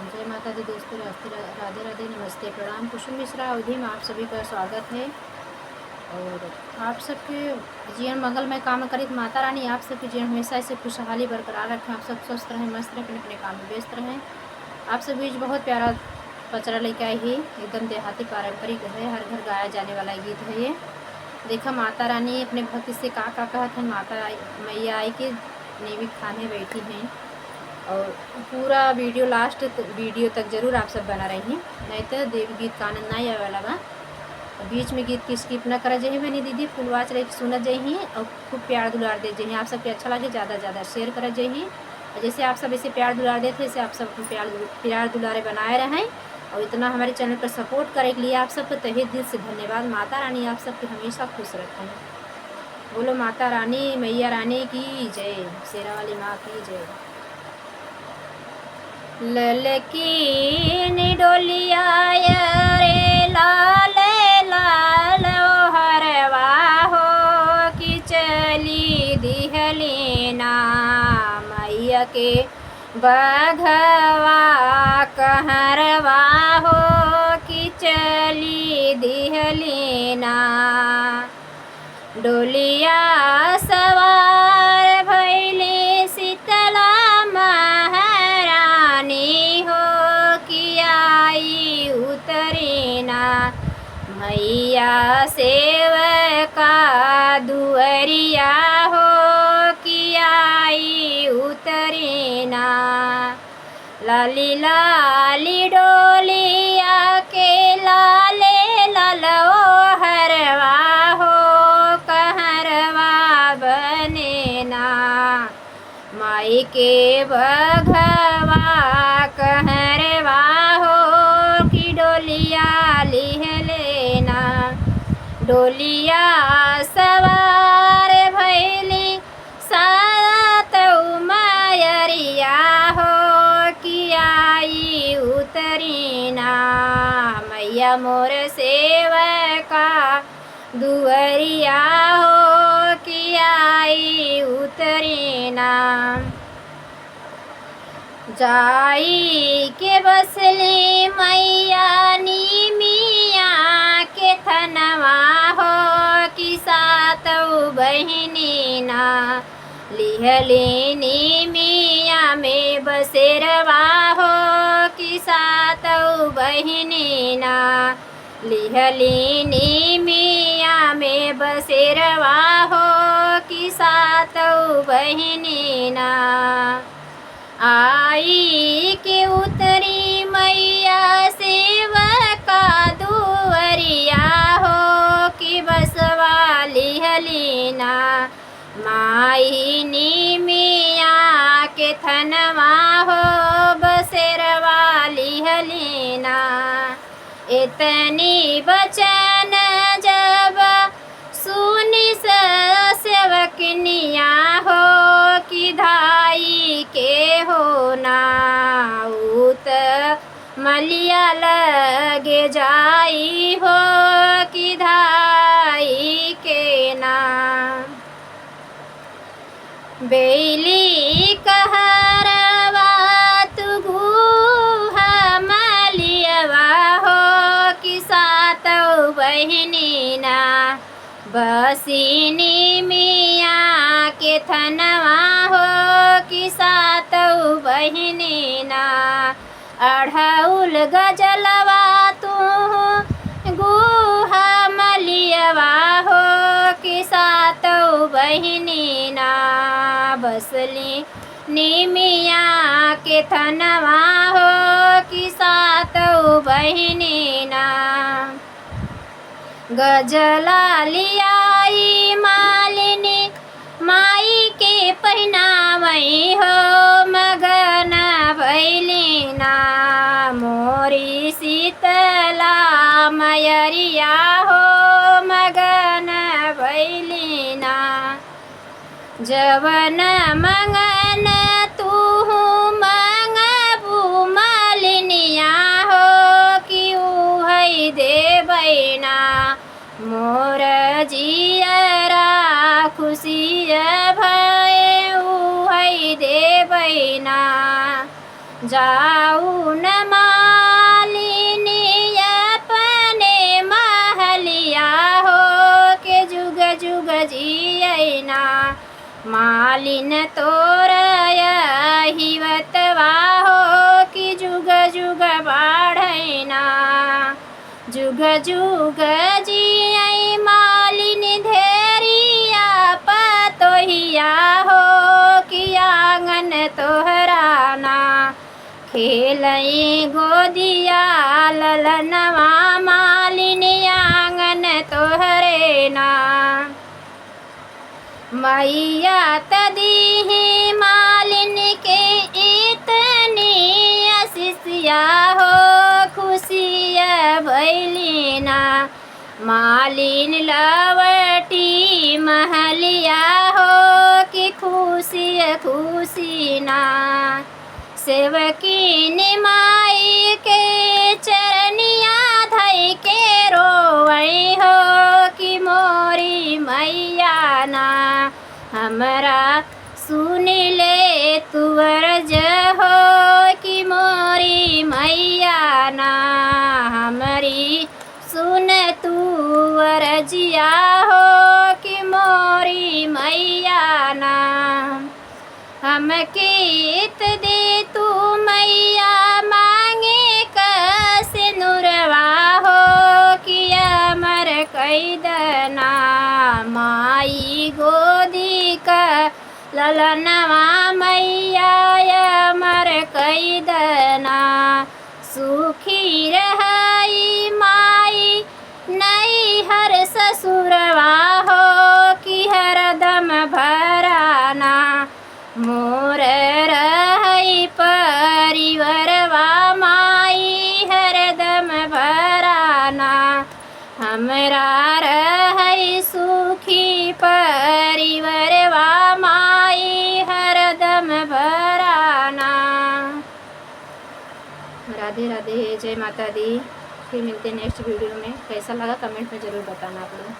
जय माता दी दोस्तों, राधे राधे, नमस्ते, प्रणाम। कुसुम मिश्रा अवधि में आप सभी का स्वागत है। और आप सबके जीवन मंगलमय काम करित माता रानी आप सबके जीवन हमेशा ऐसे खुशहाली बरकरार रखें। आप सब स्वस्थ रहें, मस्त रहें, अपने अपने काम में व्यस्त रहें। आप सब बीच बहुत प्यारा पचरा लेके आई ही, एकदम देहाती पारंपरिक है, हर घर गाया जाने वाला गीत है ये। देखा माता रानी अपने भक्त से का कहत हैं। माता मैया आई के नेवी खाने बैठी हैं। और पूरा वीडियो लास्ट वीडियो तक जरूर आप सब बना रही हैं, नहीं तो देवी गीत का आनंद नहीं आवे वाला बा। बीच में गीत की स्किप न करा जाइए बनी दीदी, फुल वाच रही सुनत जाइए और खूब प्यार दुलार दे जाइए। आप सबके अच्छा लगे ज़्यादा से ज़्यादा शेयर करा जाइए। और जैसे आप सब ऐसे प्यार दुलार देते ऐसे आप सब प्यार दुलारे बनाए रहें। और इतना हमारे चैनल पर सपोर्ट करे के लिए आप सबको तहे दिल से धन्यवाद। माता रानी आप सबके हमेशा खुश रखें। बोलो माता रानी मैया रानी की जय, शेरा वाली माँ की जय। ललकी निडोलिया रे लाल लाल हरवा हो कि चली दिहलीना मैया के बघवा कहरवा हो कि चली दिहलीना। डोलिया सवार भैली शीतला महारानी हो कि आई उतरीना मैया सेवका दुअरिया हो कि आई उतरीना। लाली लाली डोलिया के लाले लालो हरवा हो कहरवा बनेना माई के बघवा कहरवा हो कि डोलिया लिहलेना। डोलिया सवार भैली सात उमरिया हो कि आई उतरीना मैया मोर सेवका दुअरिया हो कि आई उतरीना। जाई के बसली मैया नीमिया के थनवा हो कि सातौ बहिनीना लिहली नीमिया में बसेरवा हो कि सातौ बहिनीना लिहली नीमिया में बसेरवा हो कि सातौ बहिनीना। आई के उतरी मैया सेवका दुअरिया हो कि बसवा लिहलीना माई नीमिया के थनवा हो बसेरवा लिहलीना। इतनी बचन जब सुनी सेवकनिया हो कि धाई के हो ना उत मलिया लगे जाई हो कि धाई के ना। बेली कहरवा तू गुहा मलियवा हो कि सातौ बहिनीना बसिनी मिया के थनवा हो कि सातौ बहिनीना। अढ़ौल गजलवा तू गुहा मलियवा हो कि सातौ बहिनीना बसली निमिया के थनवा हो कि सातौ बहिनीना। गजला लियाई मालिनी माई के पहनावई हो मगन भैलीना मोरी शीतला मयरिया हो मगन भैलीना। जवन मंगन तू मंगबू मालिनिया हो कि उहई देबैना मोर जियरा खुशिया भय उहई देबैना। जाऊ न मालिनी अपने महलिया हो के जुग जुग जियना। मालिन तोर हिवतवा हो कि जुग जुग बाढ़ना। जुग जुग जिय मालिन धेरिया पतोहिया हो कि आंगन तोहराना। खेलई गोदिया ललनवा मालिन आंगन तोहरे ना। मैया तदीही मालिन के इतनी आशीषिया हो खुशिया भैलीना। मालिन लवटी महलिया हो कि खुशिया खुशीना। सेवकीन माई के चरनिया धई के रोवई हो कि मोरी मैया ना। हमरा सुन ले तुअर्ज हो कि मोरी मैया ना। हमरी सुन तुअर्जिया हो कि मोरी मैया ना। हमके इत दे तू मैया मांगे कसे नुरवा हो कि अमर कैदना। माई गोदी का ललनवा मैया अमर कैदना। सुखी रहाई माई नई हर ससुरवा हो कि हरदम भराना। मोर रहई परिवरवा माई हरदम भराना। हमरा रहई सुखी परिवरवा माई हरदम भराना। राधे राधे, जय माता दी। फिर मिलते हैं नेक्स्ट वीडियो में। कैसा लगा कमेंट में ज़रूर बताना आप लोग।